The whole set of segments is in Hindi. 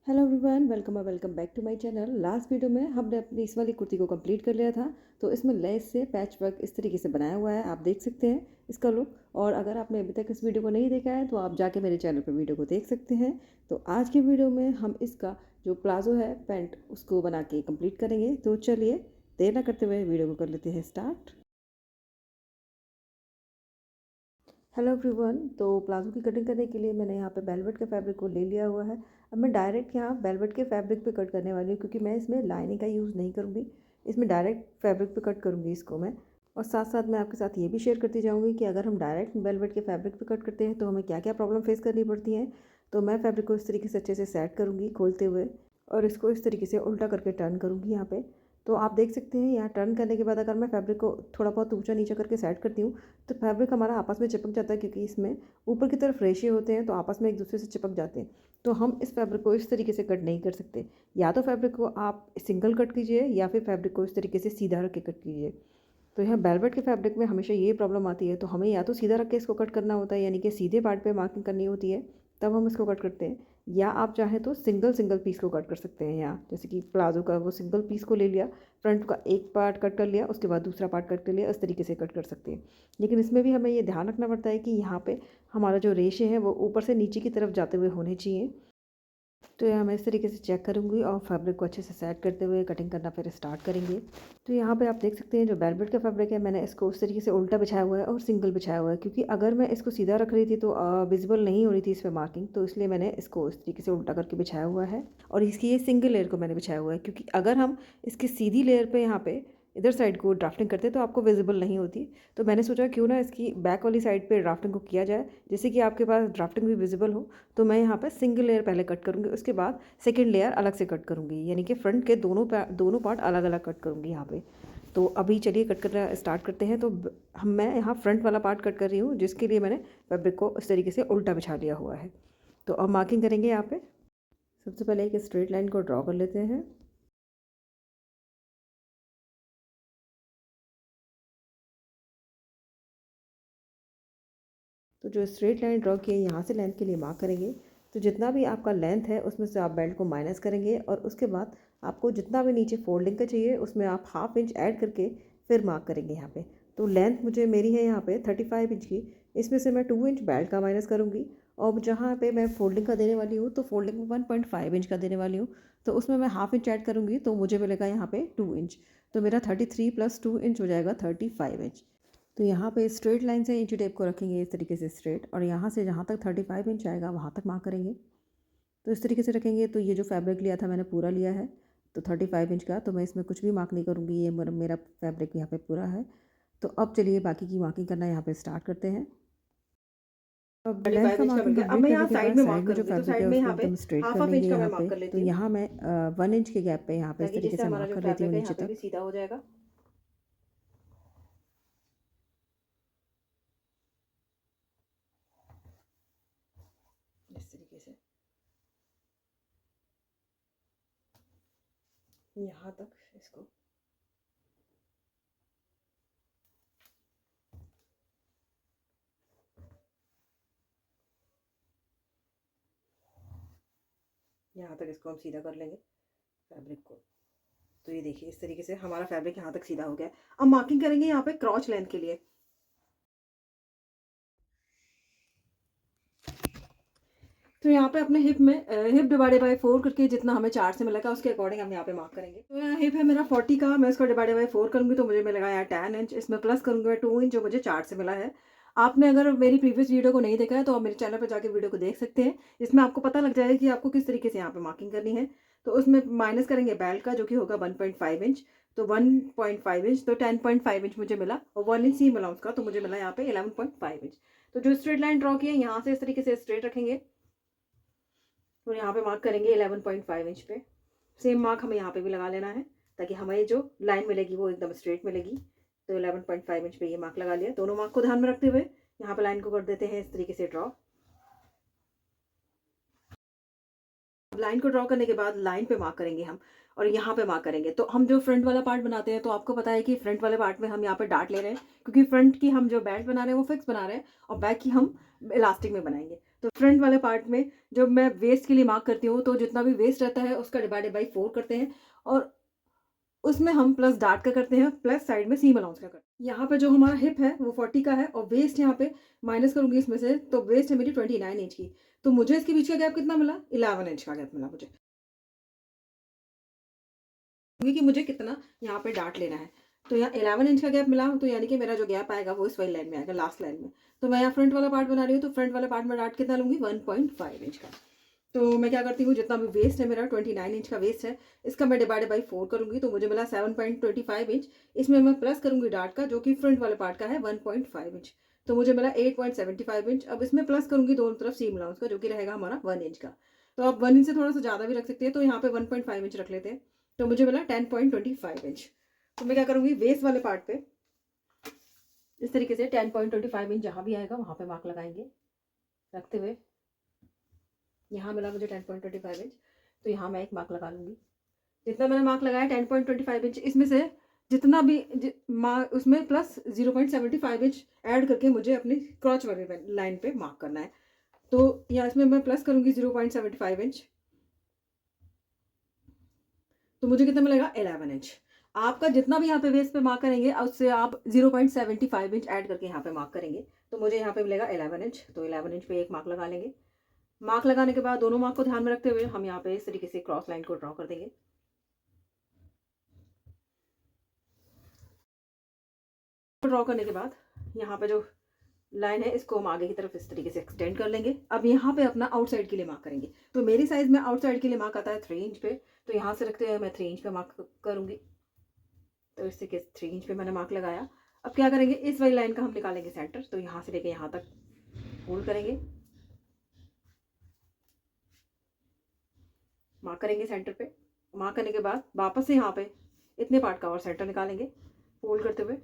Hello everyone, welcome back to my channel. Last video में हमने अपनी इस वाली कुर्ती को कंप्लीट कर लिया था। तो इसमें लेस से पैच वर्क इस तरीके से बनाया हुआ है, आप देख सकते हैं इसका लुक। और अगर आपने अभी तक इस वीडियो को नहीं देखा है तो आप जाके मेरे चैनल पर वीडियो को देख सकते हैं। तो आज की वीडियो में हम इसका जो प्लाजो है पैंट उसको बना के कंप्लीट करेंगे। तो चलिए देर ना करते हुए वीडियो को कर लेते हैं स्टार्ट। हेलो एवरीवन, तो प्लाजो की कटिंग करने के लिए मैंने यहाँ पे वेलवेट के फैब्रिक को ले लिया हुआ है। अब मैं डायरेक्ट यहाँ वेलवेट के फैब्रिक पे कट करने वाली हूँ, क्योंकि मैं इसमें लाइनिंग का यूज़ नहीं करूँगी। इसमें डायरेक्ट फैब्रिक पे कट करूँगी इसको मैं। और साथ साथ मैं आपके साथ ये भी शेयर करती जाऊँगी कि अगर हम डायरेक्ट वेलवेट के फैब्रिक पे कट करते हैं तो हमें क्या क्या प्रॉब्लम फेस करनी पड़ती है। तो मैं फैब्रिक को इस तरीके से अच्छे से सेट करूँगी खोलते हुए, और इसको इस तरीके से उल्टा करके टर्न करूँगी यहाँ पे। तो आप देख सकते हैं यहाँ टर्न करने के बाद अगर मैं फैब्रिक को थोड़ा बहुत ऊंचा नीचा करके सेट करती हूँ तो फैब्रिक हमारा आपस में चिपक जाता है, क्योंकि इसमें ऊपर की तरफ रेशे होते हैं तो आपस में एक दूसरे से चिपक जाते हैं। तो हम इस फैब्रिक को इस तरीके से कट नहीं कर सकते। या तो फैब्रिक को आप सिंगल कट कीजिए या फिर फैब्रिक को इस तरीके से सीधा रख के कट कीजिए। तो यहाँ वेलवेट के फैब्रिक में हमेशा ये प्रॉब्लम आती है, तो हमें या तो सीधा रख के इसको कट करना होता है, यानी कि सीधे पार्ट पे मार्किंग करनी होती है, तब हम इसको कट करते हैं। या आप चाहें तो सिंगल सिंगल पीस को कट कर सकते हैं। यहाँ जैसे कि प्लाजो का वो सिंगल पीस को ले लिया, फ्रंट का एक पार्ट कट कर लिया, उसके बाद दूसरा पार्ट कट कर लिया, इस तरीके से कट कर सकते हैं। लेकिन इसमें भी हमें ये ध्यान रखना पड़ता है कि यहाँ पे हमारा जो रेशे हैं वो ऊपर से नीचे की तरफ जाते हुए होने चाहिए। तो यहाँ मैं इस तरीके से चेक करूँगी और फैब्रिक को अच्छे से सेट करते हुए कटिंग करना फिर स्टार्ट करेंगे। तो यहाँ पे आप देख सकते हैं जो वेलवेट का फैब्रिक है, मैंने इसको उस तरीके से उल्टा बिछाया हुआ है और सिंगल बिछाया हुआ है, क्योंकि अगर मैं इसको सीधा रख रही थी तो विजिबल नहीं हो रही थी इस पर मार्किंग। तो इसलिए मैंने इसको इस तरीके से उल्टा करके बिछाया हुआ है, और इसकी ये सिंगल लेयर को मैंने बिछाया हुआ है, क्योंकि अगर हम इसकी सीधी लेयर पर यहाँ पे इधर साइड को ड्राफ्टिंग करते तो आपको विजिबल नहीं होती। तो मैंने सोचा क्यों ना इसकी बैक वाली साइड पे ड्राफ्टिंग को किया जाए, जिससे कि आपके पास ड्राफ्टिंग भी विजिबल हो। तो मैं यहाँ पे सिंगल लेयर पहले कट करूँगी, उसके बाद सेकंड लेयर अलग से कट करूँगी, यानी कि फ्रंट के दोनों पार्ट अलग अलग कट करूँगी यहाँ पे। तो अभी चलिए कट करना स्टार्ट करते हैं। तो मैं यहाँ फ्रंट वाला पार्ट कट कर रही हूँ, जिसके लिए मैंने फैब्रिक को इस तरीके से उल्टा बिछा लिया हुआ है। तो अब मार्किंग करेंगे यहाँ पे। सबसे पहले एक स्ट्रेट लाइन को ड्रॉ कर लेते हैं। तो जो स्ट्रेट लाइन ड्रॉ की है यहाँ से लेंथ के लिए मार्क करेंगे। तो जितना भी आपका लेंथ है उसमें से आप बेल्ट को माइनस करेंगे, और उसके बाद आपको जितना भी नीचे फोल्डिंग का चाहिए उसमें आप हाफ इंच ऐड करके फिर मार्क करेंगे यहाँ पे। तो लेंथ मुझे मेरी है यहाँ पे 35 इंच की, इसमें से मैं 2 इंच बेल्ट का माइनस करूँगी। और जहाँ पे मैं फोल्डिंग का देने वाली हूँ तो फोल्डिंग में 1.5 इंच का देने वाली हूँ, तो उसमें मैं हाफ इंच ऐड करूँगी, तो मुझे मिलेगा यहाँ पे 2 इंच। तो मेरा 33 + 2 इंच हो जाएगा 35 इंच। तो यहाँ पे स्ट्रेट लाइन से इंची टेप को रखेंगे इस तरीके से स्ट्रेट, और यहाँ से जहाँ तक 35 इंच आएगा वहाँ तक मार्क करेंगे। तो इस तरीके से रखेंगे। तो ये जो फैब्रिक लिया था मैंने पूरा लिया है, तो 35 इंच का, तो मैं इसमें कुछ भी मार्क नहीं करूँगी, ये मेरा फैब्रिक यहाँ पे पूरा है। तो अब चलिए बाकी की मार्किंग करना यहाँ पे स्टार्ट करते हैं। अब लेंथ 35 का इंच का मिल मार्किंग गया। अब कंप्लीट मैं करने यहाँ के साइड बाद में मार्क साइड में जो करूँगी, तो फैब्रिक है साइड में उसको यहाँ पे एकदम स्ट्रेट कर हाफ लेंगे इंच का मैं यहाँ मार्क पे। कर तो लेती हूँ, यहाँ मैं 1 इंच के गैप पे यहाँ पे इस ताकि तरीके जिससे से हमारा मार्क जो कर लेती हूँ फैब्रिक है नीचे यहाँ पे भी तक। सीधा हो जाएगा। इस तरीके से यहाँ तक इसको। यहाँ तक इसको हम सीधा कर लेंगे फैब्रिक को। तो ये देखिए इस तरीके से हमारा फैब्रिक यहाँ तक सीधा हो गया। अब मार्किंग करेंगे यहाँ पे क्रॉच लेंथ के लिए। तो यहाँ पे अपने हिप में हिप डिवाइडेड बाय 4 करके जितना हमें चार्ट से मिलेगा उसके अकॉर्डिंग हम यहाँ पे मार्क करेंगे। तो यहाँ हिप है मेरा 40 का, मैं इसको डिवाइडेड बाय 4 करूँगी तो मुझे मिलेगा यहाँ 10 इंच। इसमें प्लस करूँगी मैं 2 इंच जो मुझे चार्ट से मिला है। आपने अगर मेरी प्रीवियस वीडियो को नहीं देखा है तो आप मेरे चैनल पर जाकर वीडियो को देख सकते हैं, इसमें आपको पता लग जाएगा कि आपको किस तरीके से यहाँ पे मार्किंग करनी है। तो उसमें माइनस करेंगे बेल्ट का जो कि होगा 1.5 इंच। तो 1.5 इंच तो 10.5 इंच मुझे मिला, और 1 इंच ही मिला उसका, तो मुझे मिला यहाँ पे 11.5 इंच। तो जो स्ट्रेट लाइन ड्रॉ की है यहाँ से इस तरीके से स्ट्रेट रखेंगे, तो यहाँ पे मार्क करेंगे 11.5 इंच पे। सेम मार्क हमें यहाँ पे भी लगा लेना है, ताकि हमें जो लाइन मिलेगी वो एकदम स्ट्रेट मिलेगी। तो 11.5 इंच पे ये मार्क लगा लिया। दोनों मार्क को ध्यान में रखते हुए यहाँ पे लाइन को कर देते हैं इस तरीके से ड्रॉ। लाइन को ड्रॉ करने के बाद लाइन पे मार्क करेंगे हम, और यहाँ पे मार्क करेंगे। तो हम जो फ्रंट वाला पार्ट बनाते हैं तो आपको पता है कि फ्रंट वाले पार्ट में हम यहाँ पे डार्ट ले रहे हैं, क्योंकि फ्रंट की हम जो बेल्ट बना रहे हैं वो फिक्स बना रहे हैं, और बैक की हम इलास्टिक में बनाएंगे। तो फ्रंट वाले पार्ट में जब मैं वेस्ट के लिए मार्क करती हूँ, तो जितना भी वेस्ट रहता है उसका डिवाइडेड बाई 4 करते हैं और उसमें हम प्लस डार्ट का करते हैं, प्लस साइड में सीम अलाउंस का करते हैं। यहाँ पे जो हमारा हिप है वो 40 का है और वेस्ट यहाँ पे माइनस करूँगी इसमें से, तो वेस्ट है मेरी 29 इंच की। तो मुझे इसके बीच का गैप कितना मिला? 11 इंच का गैप मिला मुझे। कि मुझे कितना यहाँ पे डार्ट लेना है। तो यहाँ 11 इंच का गैप मिला, तो यानी कि मेरा जो गैप आएगा वो इस वाली लाइन में आएगा, लास्ट लाइन में। तो मैं यहाँ फ्रंट वाला पार्ट बना रही हूँ, तो फ्रंट वाले पार्ट में डार्ट कितना लूँगी? 1.5 इंच का। तो मैं क्या करती हूँ, जितना भी वेस्ट है मेरा 29 इंच का वेस्ट है, इसका मैं डिवाइडेड बाई 4 करूँगी, तो मुझे मिला 7.25 इंच। इसमें मैं प्लस करूँगी डार्ट का, जो कि फ्रंट वाले पार्ट का है 1.5 इंच, तो मुझे मिला 8.75 इंच। अब इसमें प्लस करूँगी दोनों तरफ सीम अलाउंस का, जो कि रहेगा हमारा 1 इंच का। तो आप 1 इंच से थोड़ा सा ज़्यादा भी रख सकते हैं, तो यहाँ पे 1.5 इंच रख लेते हैं, तो मुझे मिला 10.25 इंच। तो मैं क्या करूँगी, वेस्ट वाले पार्ट पे इस तरीके से 10.25 इंच जहाँ भी आएगा वहाँ पे मार्क लगाएंगे, रखते हुए यहाँ मिला मुझे 10.25 इंच, तो यहाँ मैं एक मार्क लगा लूँगी। जितना मैंने मार्क लगाया 10.25 इंच, इसमें से जितना भी उसमें प्लस 0.75 इंच ऐड करके मुझे अपनी क्रॉच वाली लाइन पे मार्क करना है। तो यहाँ इसमें मैं प्लस करूँगी 0.75 इंच, तो मुझे कितना मिलेगा? 11 इंच। आपका जितना भी यहाँ पे वेस्ट पे मार्क करेंगे, उससे आप 0.75 इंच ऐड करके यहाँ पे मार्क करेंगे, तो मुझे यहाँ पे मिलेगा 11 इंच। तो 11 इंच पे एक मार्क लगा लेंगे। मार्क लगाने के बाद दोनों मार्क को ध्यान में रखते हुए हम यहाँ पे इस तरीके से क्रॉस लाइन को ड्रॉ कर देंगे। ड्रॉ करने के बाद यहाँ पे जो लाइन है इसको हम आगे की तरफ इस तरीके से एक्सटेंड कर लेंगे। अब यहाँ पे अपना आउटसाइड के लिए मार्क करेंगे। तो मेरी साइज में आउटसाइड के लिए मार्क आता है 3 इंच पे, तो यहाँ से रखते हुए मैं 3 इंच पे मार्क करूँगी। तो इस तरीके से 3 इंच पे मैंने मार्क लगाया। अब क्या करेंगे, इस वाली लाइन का हम निकालेंगे सेंटर, तो यहाँ से लेके यहाँ तक होल्ड करेंगे, मार्क करेंगे सेंटर पे। मार्क करने के बाद वापस से यहाँ पे इतने पार्ट का और सेंटर निकालेंगे, फोल्ड करते हुए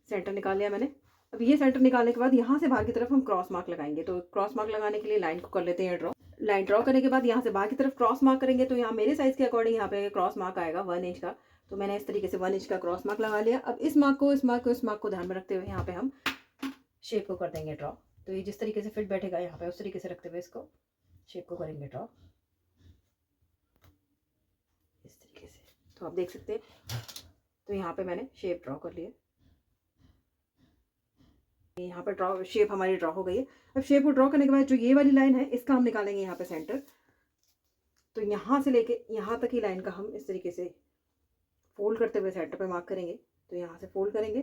सेंटर निकाल लिया मैंने। अब ये सेंटर निकालने के बाद यहाँ से बाहर की तरफ हम क्रॉस मार्क लगाएंगे। तो क्रॉस मार्क लगाने के लिए लाइन को कर लेते हैं ड्रॉ। लाइन ड्रॉ करने के बाद यहाँ से बाहर की तरफ क्रॉस मार्क करेंगे, तो यहाँ मेरे साइज के अकॉर्डिंग यहाँ पे क्रॉस मार्क आएगा 1 इंच का। तो मैंने इस तरीके से 1 इंच का क्रॉस मार्क लगा लिया। अब इस मार्क को ध्यान में रखते हुए यहाँ पे हम शेप को कर देंगे ड्रॉ। तो ये जिस तरीके से फिट बैठेगा यहाँ पे, उस तरीके से रखते हुए इसको शेप को करेंगे ड्रॉ इस तरीके से। तो आप देख सकते हैं, तो यहाँ पे मैंने शेप ड्रॉ कर लिया। यहाँ पर ड्रॉ शेप हमारी ड्रॉ हो गई है। अब शेप को ड्रॉ करने के बाद जो ये वाली लाइन है इसका हम निकालेंगे यहाँ पे सेंटर। तो यहाँ से लेके यहाँ तक की लाइन का हम इस तरीके से फोल्ड करते हुए सेंटर पे मार्क करेंगे। तो यहाँ से फोल्ड करेंगे,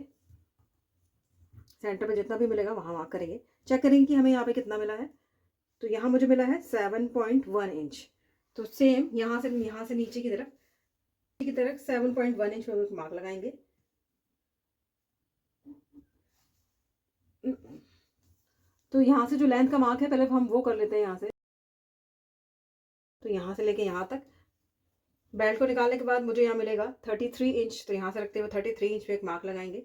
सेंटर पे जितना भी मिलेगा वहाँ मार्क करेंगे। चेक करेंगे कि हमें यहाँ पे कितना मिला है। तो यहाँ मुझे मिला है 7.1 इंच। तो सेम यहाँ से नीचे की तरफ 7.1 इंच पे मार्क लगाएंगे। तो यहाँ से जो लेंथ का मार्क है पहले हम वो कर लेते हैं यहाँ से। तो यहाँ से लेके यहाँ तक बेल्ट को निकालने के बाद मुझे यहाँ मिलेगा 33 इंच। तो यहाँ से रखते हुए 33 इंच पे एक मार्क लगाएंगे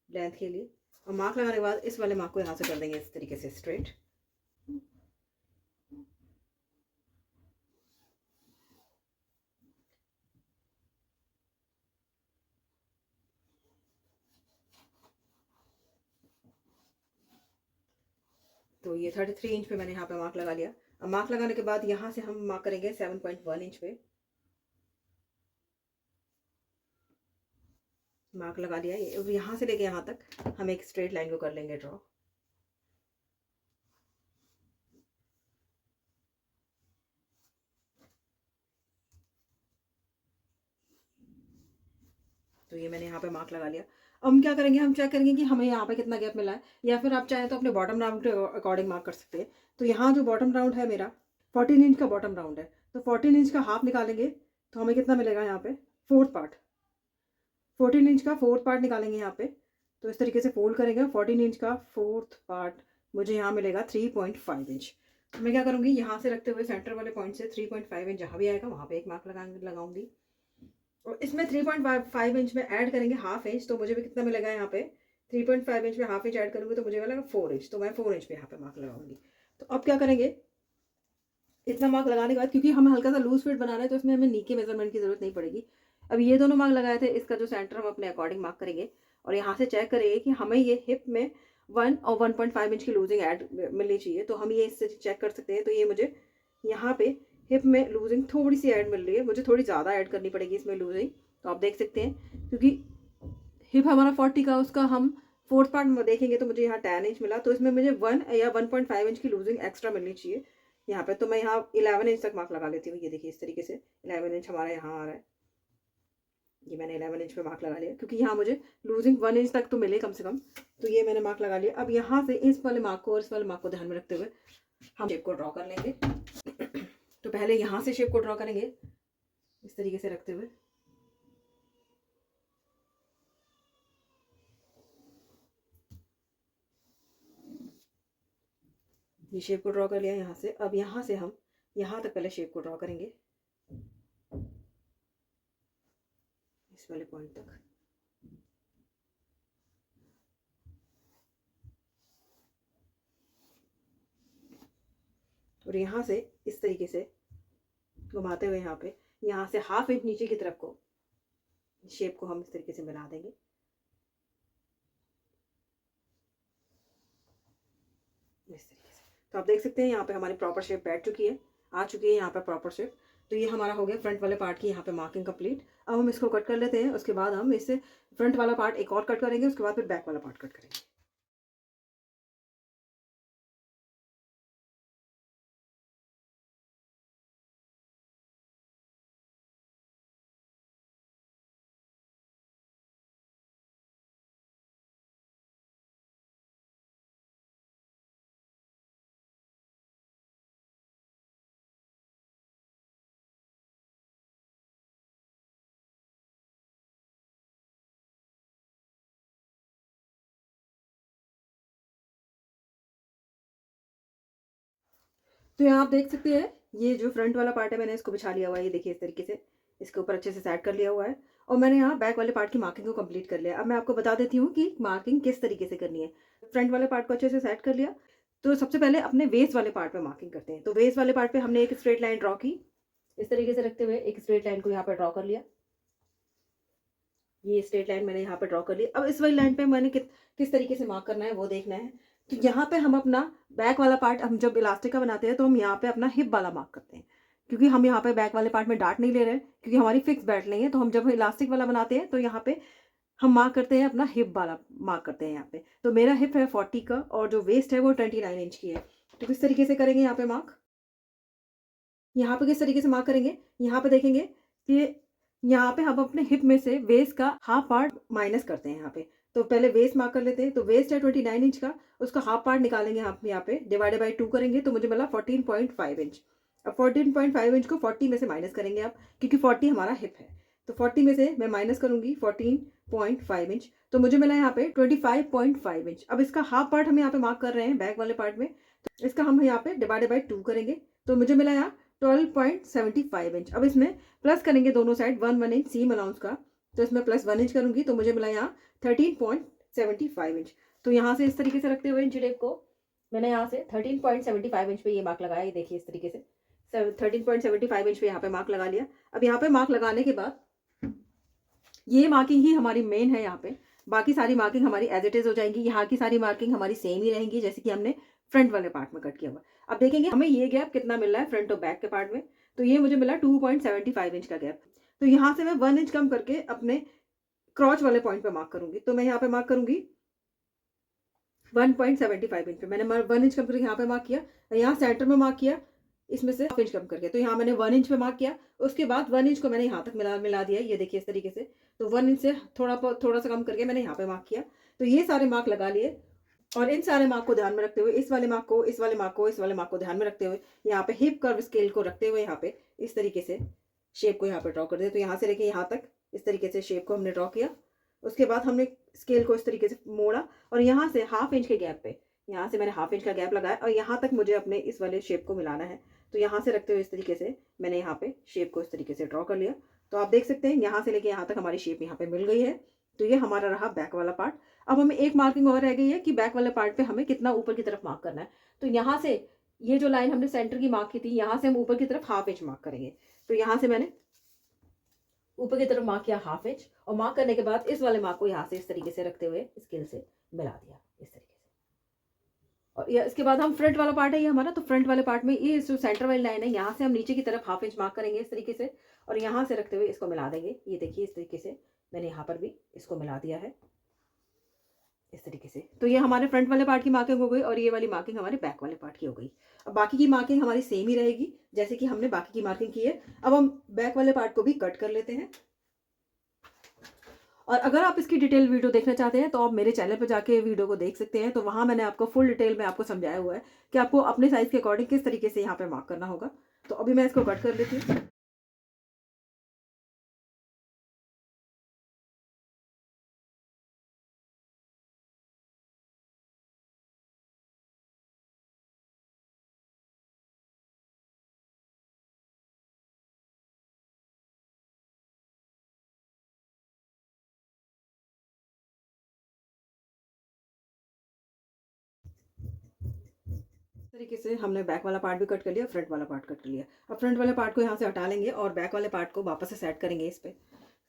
लेंथ के लिए। और मार्क लगाने के बाद इस वाले मार्क को यहाँ से कर देंगे इस तरीके से स्ट्रेट। तो ये 33 इंच पे मैंने यहाँ पे मार्क लगा लिया। अब मार्क लगाने के बाद यहाँ से हम मार्क करेंगे 7.1 इंच पे। मार्क लगा लिया। ये यहाँ से लेके यहाँ तक हम एक स्ट्रेट लाइन को कर लेंगे ड्रॉ। तो ये मैंने यहाँ पे मार्क लगा लिया। अब हम क्या करेंगे, हम चेक करेंगे कि हमें यहाँ पे कितना गैप मिला है, या फिर आप चाहें तो अपने बॉटम राउंड के अकॉर्डिंग मार्क कर सकते हैं। तो यहाँ जो बॉटम राउंड है मेरा 14 इंच का बॉटम राउंड है, तो 14 इंच का हाफ निकालेंगे तो हमें कितना मिलेगा यहाँ पे, फोर्थ पार्ट। 14 इंच का फोर्थ पार्ट निकालेंगे यहाँ पे। तो इस तरीके से फोल्ड करेंगे, 14 इंच का फोर्थ पार्ट मुझे यहाँ मिलेगा 3.5 इंच। तो मैं क्या करूँगी, यहाँ से रखते हुए सेंटर वाले पॉइंट से 3.5 इंच जहाँ भी आएगा वहाँ पे एक मार्क लगाऊंगी। और इसमें 3.5 इंच में ऐड करेंगे हाफ इंच। तो मुझे भी कितना मिलेगा यहाँ पे, 3.5 इंच में हाफ इंच ऐड करूँगी तो मुझे मिलेगा 4 इंच। तो मैं 4 इंच पे यहाँ पे मार्क लगाऊंगी। तो अब क्या करेंगे, इतना मार्क लगाने के बाद क्योंकि हम हल्का सा लूज फिट बना रहे हैं तो इसमें हमें नी के मेजरमेंट की जरूरत नहीं पड़ेगी। अब ये दोनों मार्क लगाए थे, इसका जो सेंटर हम अपने अकॉर्डिंग मार्क करेंगे और यहाँ से चेक करेंगे कि हमें ये हिप में 1 और 1.5 इंच की लूजिंग ऐड मिलनी चाहिए। तो हम ये इससे चेक कर सकते हैं। तो ये मुझे यहाँ पे हिप में लूजिंग थोड़ी सी ऐड मिल रही है, मुझे थोड़ी ज़्यादा ऐड करनी पड़ेगी इसमें लूजिंग। तो आप देख सकते हैं क्योंकि हिप हमारा 40 का, उसका हम फोर्थ पार्ट में देखेंगे तो मुझे यहाँ 10 इंच मिला, तो इसमें मुझे 1 या 1.5 इंच की लूजिंग एक्स्ट्रा मिलनी चाहिए यहाँ पे। तो मैं यहाँ 11 इंच तक मार्क लगा लेती हूँ। ये देखिए इस तरीके से 11 इंच हमारा यहाँ आ रहा है। ये मैंने 11 इंच पे मार्क लगा लिया क्योंकि यहाँ मुझे लूजिंग 1 इंच तक तो मिले कम से कम। तो ये मैंने मार्क लगा लिया। अब यहाँ से इस वाले मार्क को और इस वाले मार्क को ध्यान में रखते हुए हम शेप को ड्रॉ कर लेंगे। तो पहले यहाँ से शेप को ड्रॉ करेंगे इस तरीके से रखते हुए। ये शेप को ड्रॉ कर लिया यहाँ से। अब यहाँ से हम यहाँ तक पहले शेप को ड्रॉ करेंगे इस वाले पॉइंट तक। और यहाँ से इस तरीके से घुमाते हुए यहाँ से हाफ इंच नीचे की तरफ को शेप को हम इस तरीके से बना देंगे। इस तरीके से तो आप देख सकते हैं यहाँ पे हमारी प्रॉपर शेप बैठ चुकी है, आ चुकी है यहाँ पे प्रॉपर शेप। तो ये हमारा हो गया फ्रंट वाले पार्ट की यहाँ पे मार्किंग कंप्लीट। अब हम इसको कट कर लेते हैं। उसके बाद हम इससे फ्रंट वाला पार्ट एक और कट करेंगे, उसके बाद फिर बैक वाला पार्ट कट करेंगे। तो यहाँ आप देख सकते हैं ये जो फ्रंट वाला पार्ट है मैंने इसको बिछा लिया हुआ है। ये देखिए इस तरीके से इसके ऊपर अच्छे से सेट कर लिया हुआ है। और मैंने यहाँ बैक वाले पार्ट की मार्किंग को कंप्लीट कर लिया। अब मैं आपको बता देती हूँ कि मार्किंग किस तरीके से करनी है। फ्रंट वाले पार्ट को अच्छे से सेट कर लिया, तो सबसे पहले अपने वेस्ट वाले पार्ट पे मार्किंग करते हैं। तो वेस्ट वाले पार्ट पे हमने एक स्ट्रेट लाइन ड्रॉ की इस तरीके से रखते हुए। एक स्ट्रेट लाइन को यहाँ पे ड्रॉ कर लिया। ये स्ट्रेट लाइन मैंने यहाँ पे ड्रॉ कर ली। अब इस वाली लाइन पे मैंने किस तरीके से मार्क करना है वो देखना है। तो यहाँ पे हम अपना बैक वाला पार्ट, हम जब इलास्टिक का बनाते हैं तो हम यहाँ पे अपना हिप वाला मार्क करते हैं, क्योंकि हम यहाँ पे बैक वाले पार्ट में डार्ट नहीं ले रहे हैं क्योंकि हमारी फिक्स बैठ नहीं है। तो हम जब इलास्टिक वाला बनाते हैं तो यहाँ पे हम मार्क करते हैं अपना हिप वाला मार्क करते हैं यहाँ पे। तो मेरा हिप है 40 का और जो वेस्ट है वो 29 इंच की है। तो किस तरीके से करेंगे यहाँ पे मार्क, यहाँ पे किस तरीके से मार्क करेंगे, यहाँ पे देखेंगे कि यहाँ पे हम अपने हिप में से वेस्ट का हाफ पार्ट माइनस करते हैं यहाँ पे। तो पहले वेस्ट मार्क कर लेते हैं। तो वेस्ट है 29 इंच का, उसका हाफ पार्ट निकालेंगे हम यहाँ पे, डिवाइडेड बाई 2 करेंगे तो मुझे मिला 14.5 इंच। अब 14.5 इंच को 40 में से माइनस करेंगे आप, क्योंकि 40 हमारा हिप है। तो 40 में से मैं माइनस करूंगी 14.5 इंच, तो मुझे मिला यहाँ पे 25.5 इंच। अब इसका हाफ पार्ट हम यहाँ पे मार्क कर रहे हैं बैक वाले पार्ट में, तो इसका हम यहाँ पे डिवाइडेड बाई 2 करेंगे तो मुझे मिला यहाँ 12.75 इंच। अब इसमें प्लस करेंगे दोनों साइड 1 इंच सीम अलाउंस का, तो इसमें प्लस 1 इंच करूंगी तो मुझे मिला यहाँ 13.75 इंच। तो यहाँ से इस तरीके से रखते हुए इंच टेप को मैंने यहाँ से 13.75 इंच पे ये मार्क लगाया। ये देखिए इस तरीके से 13.75 इंच पे यहाँ पे मार्क लगा लिया। अब यहाँ पे मार्क लगाने के बाद ये मार्किंग ही हमारी मेन है यहाँ पे, बाकी सारी मार्किंग हमारी एज इट इज हो जाएंगी। यहाँ की सारी मार्किंग हमारी सेम ही रहेंगी जैसे कि हमने फ्रंट वाले पार्ट में कट किया हुआ। अब देखेंगे हमें ये गैप कितना मिल रहा है फ्रंट और बैक के पार्ट में। तो ये मुझे मिला 2.75 इंच का गैप। तो यहाँ से मैं 1 इंच कम करके अपने क्रॉच वाले पॉइंट पे मार्क करूंगी। तो मैं यहाँ पे मार्क करूंगी 1.75 इंच पे। मैंने 1 इंच कम करके यहाँ पे मार्क किया, यहाँ सेंटर में मार्क किया, इसमें से हाफ इंच कम करके। तो यहाँ मैंने 1 इंच पे मार्क किया, उसके बाद 1 इंच को मैंने यहाँ तक मिला दिया। ये देखिए इस तरीके से। तो 1 इंच से थोड़ा सा कम करके मैंने यहाँ पे मार्क किया। तो ये सारे मार्क लगा लिए और इन सारे मार्क को ध्यान में रखते हुए, इस वाले मार्क को, इस वाले मार्क को, इस वाले मार्क को ध्यान में रखते हुए, यहाँ पे हिप कर्व स्केल को रखते हुए यहाँ पे इस तरीके से शेप को यहाँ पे ड्रॉ कर दिया। तो यहाँ से लेके यहाँ तक इस तरीके से शेप को हमने ड्रॉ किया। उसके बाद हमने स्केल को इस तरीके से मोड़ा और यहाँ से हाफ इंच के गैप पे, यहाँ से मैंने हाफ इंच का गैप लगाया और यहाँ तक मुझे अपने इस वाले शेप को मिलाना है। तो यहाँ से रखते हुए इस तरीके से मैंने यहाँ पे शेप को इस तरीके से ड्रॉ कर लिया। तो आप देख सकते हैं यहाँ से लेके यहाँ तक हमारी शेप यहाँ पे मिल गई है। तो ये हमारा रहा बैक वाला पार्ट। अब हमें एक मार्किंग और रह गई है कि बैक वाले पार्ट पे हमें कितना ऊपर की तरफ मार्क करना है। तो यहाँ से ये जो लाइन हमने सेंटर की मार्क की थी, यहाँ से हम ऊपर की तरफ हाफ इंच मार्क करेंगे। तो यहाँ से मैंने ऊपर की तरफ मार्क किया हाफ इंच और मार्क करने के बाद इस वाले मार्क को यहाँ से इस तरीके से रखते हुए स्केल से मिला दिया इस तरीके से। और या इसके बाद हम फ्रंट वाला पार्ट है ये हमारा, तो फ्रंट वाले पार्ट में ये जो सेंटर वाली लाइन है, यहाँ से हम नीचे की तरफ हाफ इंच मार्क करेंगे इस तरीके से, और यहाँ से रखते हुए इसको मिला देंगे। ये देखिए इस तरीके से मैंने यहाँ पर भी इसको मिला दिया है इस तरीके से। तो ये हमारे फ्रंट वाले पार्ट की मार्किंग हो गई और ये वाली मार्किंग हमारे बैक वाले पार्ट की हो गई। अब बाकी की मार्किंग हमारी सेम ही रहेगी जैसे कि हमने बाकी की मार्किंग की है। अब हम बैक वाले पार्ट को भी कट कर लेते हैं। और अगर आप इसकी डिटेल वीडियो देखना चाहते हैं तो आप मेरे चैनल पर जाके वीडियो को देख सकते हैं। तो वहाँ मैंने आपको फुल डिटेल में आपको समझाया हुआ है कि आपको अपने साइज़ के अकॉर्डिंग किस तरीके से यहाँ पे मार्क करना होगा। तो अभी मैं इसको कट कर लेती हूँ। इस तरीके से हमने बैक वाला पार्ट भी कट कर लिया, फ्रंट वाला पार्ट कट कर लिया। अब फ्रंट वाले पार्ट को यहाँ से हटा लेंगे और बैक वाले पार्ट को वापस से सेट करेंगे इस पे।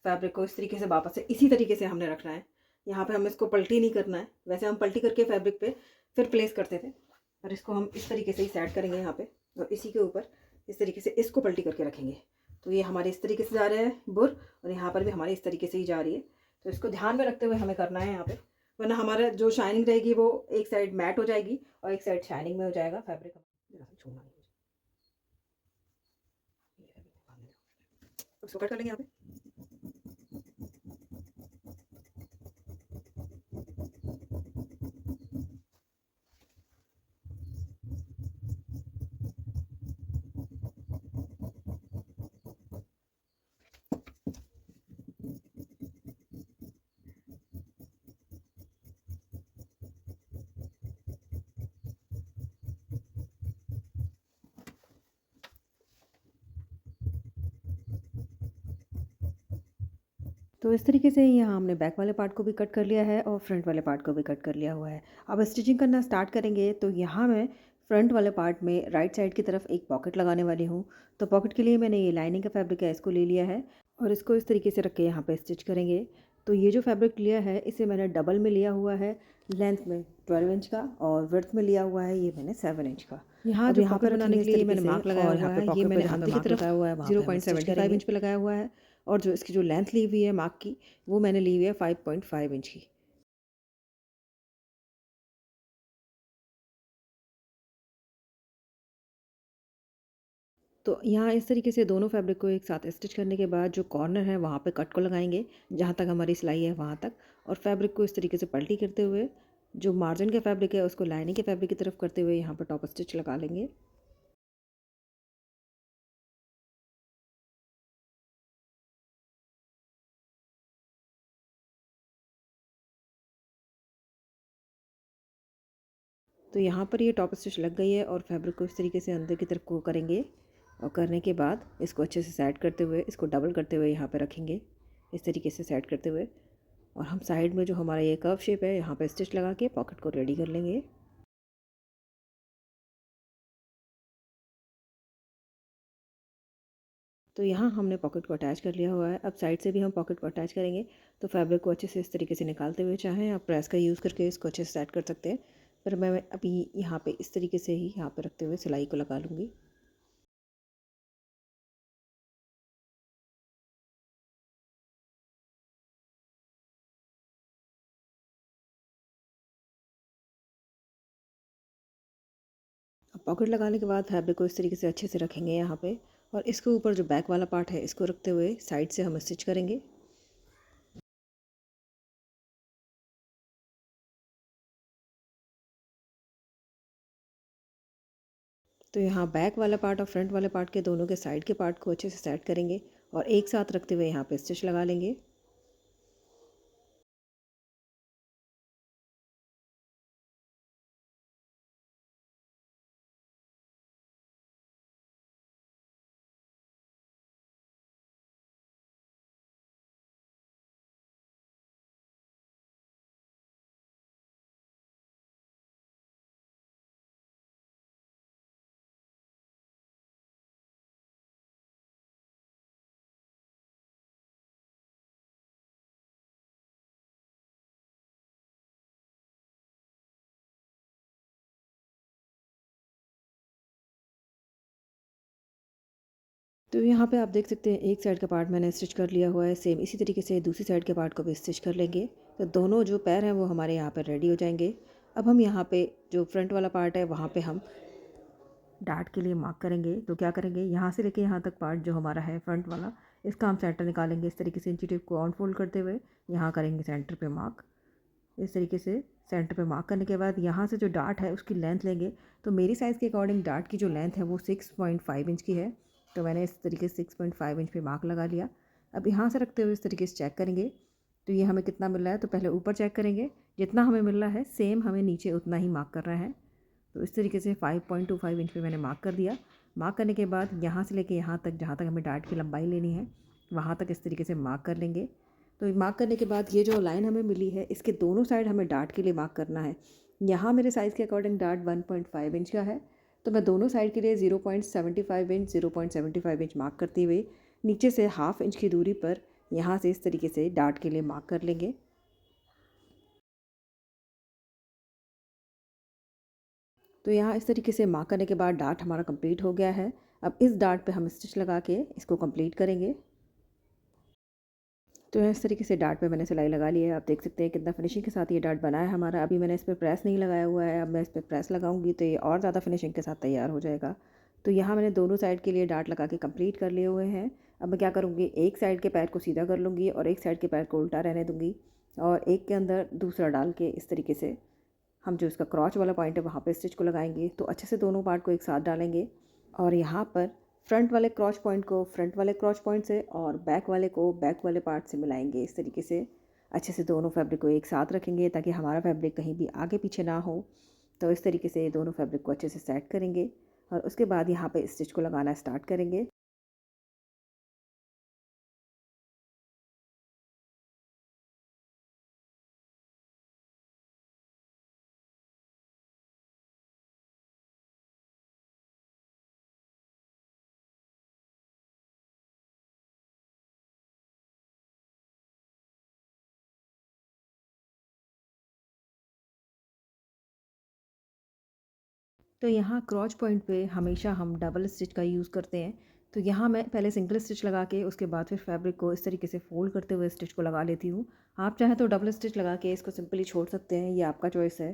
फैब्रिक को इस तरीके से वापस से इसी तरीके से हमने रखना है। यहाँ पे हमें इसको पलटी नहीं करना है। वैसे हम पलटी करके फैब्रिक पे फिर प्लेस करते थे, और इसको हम इस तरीके से ही सेट करेंगे यहाँ पे, और इसी के ऊपर इस तरीके से इसको पलटी करके रखेंगे। तो ये हमारे इस तरीके से जा रहे हैं बुर, और यहाँ पर भी हमारे इस तरीके से ही जा रही है। तो इसको ध्यान में रखते हुए हमें करना है यहाँ पे, वरना हमारा जो शाइनिंग रहेगी वो एक साइड मैट हो जाएगी और एक साइड शाइनिंग में हो जाएगा फैब्रिक। छोड़ना नहीं मुझे, उसको कट कर लेंगे यहाँ पे। तो इस तरीके से यहाँ हमने बैक वाले पार्ट को भी कट कर लिया है और फ्रंट वाले पार्ट को भी कट कर लिया हुआ है। अब स्टिचिंग करना स्टार्ट करेंगे। तो यहाँ मैं फ्रंट वाले पार्ट में राइट साइड की तरफ एक पॉकेट लगाने वाली हूँ। तो पॉकेट के लिए मैंने ये लाइनिंग का फैब्रिक है, इसको ले लिया है और इसको इस तरीके से रख के यहाँ पे स्टिच करेंगे। तो ये जो फैब्रिक लिया है इसे मैंने डबल में लिया हुआ है, लेंथ में 12 इंच का और विड्थ में लिया हुआ है ये मैंने 7 इंच का। यहाँ अब जो यहाँ पे पॉकेट बनाने रखेंगे के इस लिए तरीके मैंने से मार्क लगाया और हुआ यहाँ पे है, ये पॉकेट पे मैंने जहाँ पे अंदर की मार्क तरफ लगाया हुआ है वहाँ पे हम स्टिच 0.75 करेंगे। इंच पे लगाया हुआ है, और जो इसकी जो लेंथ ली हुई है मार्क की वो मैंने ली हुई है 5.5 इंच की। तो यहाँ इस तरीके से दोनों फैब्रिक को एक साथ स्टिच करने के बाद जो कॉर्नर है वहाँ पे कट को लगाएंगे जहाँ तक हमारी सिलाई है वहाँ तक, और फैब्रिक को इस तरीके से पलटी करते हुए जो मार्जिन का फैब्रिक है उसको लाइनिंग के फैब्रिक की तरफ करते हुए यहाँ पर टॉप स्टिच लगा लेंगे। तो यहाँ पर ये टॉप स्टिच लग गई है और फैब्रिक को इस तरीके से अंदर की तरफ को करेंगे, और करने के बाद इसको अच्छे से सेट करते हुए इसको डबल करते हुए यहाँ पर रखेंगे इस तरीके से सेट करते हुए, और हम साइड में जो हमारा ये कर्व शेप है यहाँ पर स्टिच लगा के पॉकेट को रेडी कर लेंगे। तो यहाँ हमने पॉकेट को अटैच कर लिया हुआ है। अब साइड से भी हम पॉकेट को अटैच करेंगे। तो फैब्रिक को अच्छे से इस तरीके से निकालते हुए चाहें आप प्रेस का यूज़ करके इसको अच्छे से सेट कर सकते हैं, पर मैं अभी यहाँ पे इस तरीके से ही यहाँ पे रखते हुए सिलाई को लगा लूँगी। अब पॉकेट लगाने के बाद फैब्रिक को इस तरीके से अच्छे से रखेंगे यहाँ पे, और इसके ऊपर जो बैक वाला पार्ट है इसको रखते हुए साइड से हम स्टिच करेंगे। तो यहाँ बैक वाला पार्ट और फ्रंट वाले पार्ट के दोनों के साइड के पार्ट को अच्छे से सेट करेंगे और एक साथ रखते हुए यहाँ पे स्टिच लगा लेंगे। तो यहाँ पे आप देख सकते हैं एक साइड का पार्ट मैंने स्टिच कर लिया हुआ है। सेम इसी तरीके से दूसरी साइड के पार्ट को भी स्टिच कर लेंगे। तो दोनों जो पैर हैं वो हमारे यहाँ पर रेडी हो जाएंगे। अब हम यहाँ पे जो फ्रंट वाला पार्ट है वहाँ पे हम डार्ट के लिए मार्क करेंगे। तो क्या करेंगे, यहाँ से लेके यहाँ तक पार्ट जो हमारा है फ्रंट वाला, इसका हम सेंटर निकालेंगे। इस तरीके से इंची टेप को ऑन फोल्ड करते हुए यहाँ करेंगे सेंटर पे मार्क। इस तरीके से सेंटर पे मार्क करने के बाद यहाँ से जो डार्ट है उसकी लेंथ लेंगे। तो मेरी साइज़ के अकॉर्डिंग डार्ट की जो लेंथ है वो 6.5 इंच की है। तो मैंने इस तरीके से 6.5 इंच पे मार्क लगा लिया। अब यहाँ से रखते हुए इस तरीके से चेक करेंगे तो ये हमें कितना मिल रहा है। तो पहले ऊपर चेक करेंगे, जितना हमें मिल रहा है सेम हमें नीचे उतना ही मार्क करना है। तो इस तरीके से 5.25 इंच पे मैंने मार्क कर दिया। मार्क करने के बाद यहाँ से लेके यहाँ तक, जहाँ तक हमें डार्ट की लंबाई लेनी है वहाँ तक इस तरीके से मार्क कर लेंगे। तो मार्क करने के बाद ये जो लाइन हमें मिली है इसके दोनों साइड हमें डार्ट के लिए मार्क करना है। यहाँ मेरे साइज़ के अकॉर्डिंग डार्ट 1.5 इंच का है, तो मैं दोनों साइड के लिए 0.75 इंच मार्क करते हुए नीचे से ½ इंच की दूरी पर यहाँ से इस तरीके से डार्ट के लिए मार्क कर लेंगे। तो यहाँ इस तरीके से मार्क करने के बाद डार्ट हमारा कंप्लीट हो गया है। अब इस डार्ट पे हम स्टिच लगा के इसको कंप्लीट करेंगे। तो इस तरीके से डार्ट पे मैंने सिलाई लगा ली है। आप देख सकते हैं कितना फिनिशिंग के साथ ये डार्ट बना है हमारा। अभी मैंने इस पर प्रेस नहीं लगाया हुआ है, अब मैं इस पर प्रेस लगाऊंगी तो ये और ज़्यादा फिनिशिंग के साथ तैयार हो जाएगा। तो यहाँ मैंने दोनों साइड के लिए डार्ट लगा के कंप्लीट कर लिए हुए हैं। अब मैं क्या करूँगी, एक साइड के पैर को सीधा कर लूँगी और एक साइड के पैर को उल्टा रहने दूँगी और एक के अंदर दूसरा डाल के इस तरीके से हम जो इसका क्रॉच वाला पॉइंट है वहाँ पे स्टिच को लगाएंगे। तो अच्छे से दोनों पार्ट को एक साथ डालेंगे और यहाँ पर फ्रंट वाले क्रॉच पॉइंट को फ्रंट वाले क्रॉच पॉइंट से और बैक वाले को बैक वाले पार्ट से मिलाएंगे। इस तरीके से अच्छे से दोनों फैब्रिक को एक साथ रखेंगे ताकि हमारा फैब्रिक कहीं भी आगे पीछे ना हो। तो इस तरीके से दोनों फैब्रिक को अच्छे से सेट करेंगे और उसके बाद यहाँ पे स्टिच को लगाना स्टार्ट करेंगे। तो यहाँ क्रॉच पॉइंट पे हमेशा हम डबल स्टिच का यूज़ करते हैं। तो यहाँ मैं पहले सिंगल स्टिच लगा के उसके बाद फिर फैब्रिक को इस तरीके से फोल्ड करते हुए स्टिच को लगा लेती हूँ। आप चाहें तो डबल स्टिच लगा के इसको सिंपली छोड़ सकते हैं, ये आपका चॉइस है।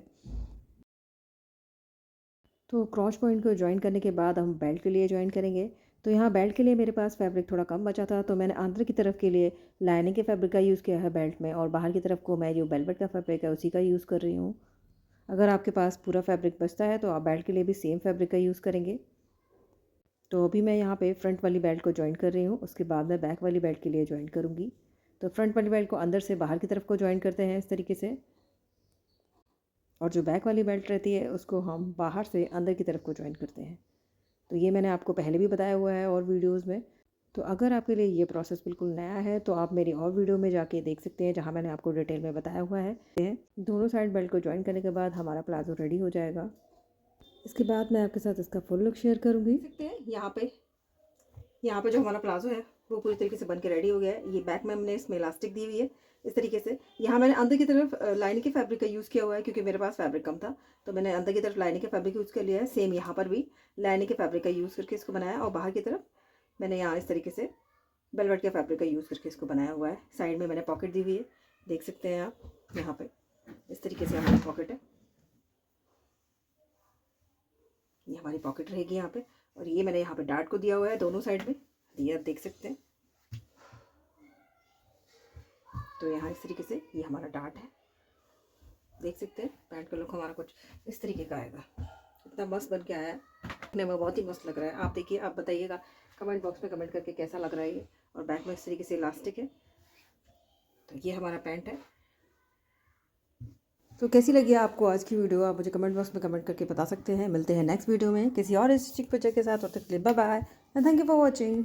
तो क्रॉच पॉइंट को जॉइन करने के बाद हम बेल्ट के लिए जॉइन करेंगे। तो यहाँ बेल्ट के लिए मेरे पास फैब्रिक थोड़ा कम बचा था, तो मैंने अंदर की तरफ के लिए लाइनिंग के फैब्रिक का यूज़ किया है बेल्ट में, और बाहर की तरफ को मैं जो वेलवेट का फैब्रिक है उसी का यूज़ कर रही हूँ। अगर आपके पास पूरा फैब्रिक बचता है तो आप बेल्ट के लिए भी सेम फैब्रिक का यूज़ करेंगे। तो अभी मैं यहाँ पे फ्रंट वाली बेल्ट को जॉइन कर रही हूँ, उसके बाद मैं बैक वाली बेल्ट के लिए जॉइन करूँगी। तो फ्रंट वाली बेल्ट को अंदर से बाहर की तरफ को जॉइन करते हैं इस तरीके से, और जो बैक वाली बेल्ट रहती है उसको हम बाहर से अंदर की तरफ को जॉइन करते हैं। तो ये मैंने आपको पहले भी बताया हुआ है और वीडियोज़ में। तो अगर आपके लिए ये प्रोसेस बिल्कुल नया है तो आप मेरी और वीडियो में जाके देख सकते हैं जहाँ मैंने आपको डिटेल में बताया हुआ है। दोनों साइड बेल्ट को जॉइन करने के बाद हमारा प्लाजो रेडी हो जाएगा। इसके बाद मैं आपके साथ इसका फुल लुक शेयर करूँगी। देख सकते हैं यहाँ पे जो हमारा प्लाजो है वो पूरी तरीके से बन के रेडी हो गया है। ये बैक में हमने इसमें इलास्टिक दी हुई है इस तरीके से। यहाँ मैंने अंदर की तरफ लाइनिंग के फैब्रिक का यूज़ किया हुआ है क्योंकि मेरे पास फैब्रिक कम था, तो मैंने अंदर की तरफ लाइनिंग के फैब्रिक यूज़ कर लिया है। सेम यहाँ पर भी लाइनिंग के फैब्रिक का यूज़ करके इसको बनाया, और बाहर की तरफ मैंने यहाँ इस तरीके से वेलवेट के फैब्रिक का यूज़ करके इसको बनाया हुआ है। साइड में मैंने पॉकेट दी हुई है, देख सकते हैं आप। यहाँ पे इस तरीके से हमारी पॉकेट है, ये हमारी पॉकेट रहेगी यहाँ पे। और ये मैंने यहाँ पे डार्ट को दिया हुआ है दोनों साइड में, ये आप देख सकते हैं। तो यहाँ इस तरीके से ये हमारा डार्ट है, देख सकते हैं। पैंट का लुक हमारा कुछ इस तरीके का आएगा। इतना मस्त बन के आया है, दिखने में बहुत ही मस्त लग रहा है। आप देखिए, आप बताइएगा कमेंट बॉक्स में कमेंट करके कैसा लग रहा है ये। और बैक में इस तरीके से इलास्टिक है। तो ये हमारा पैंट है। तो कैसी लगी आपको आज की वीडियो, आप मुझे कमेंट बॉक्स में कमेंट करके बता सकते हैं। मिलते हैं नेक्स्ट वीडियो में किसी और स्टिचिंग प्रोजेक्ट के साथ। और तक के लिए bye bye and thank you for watching.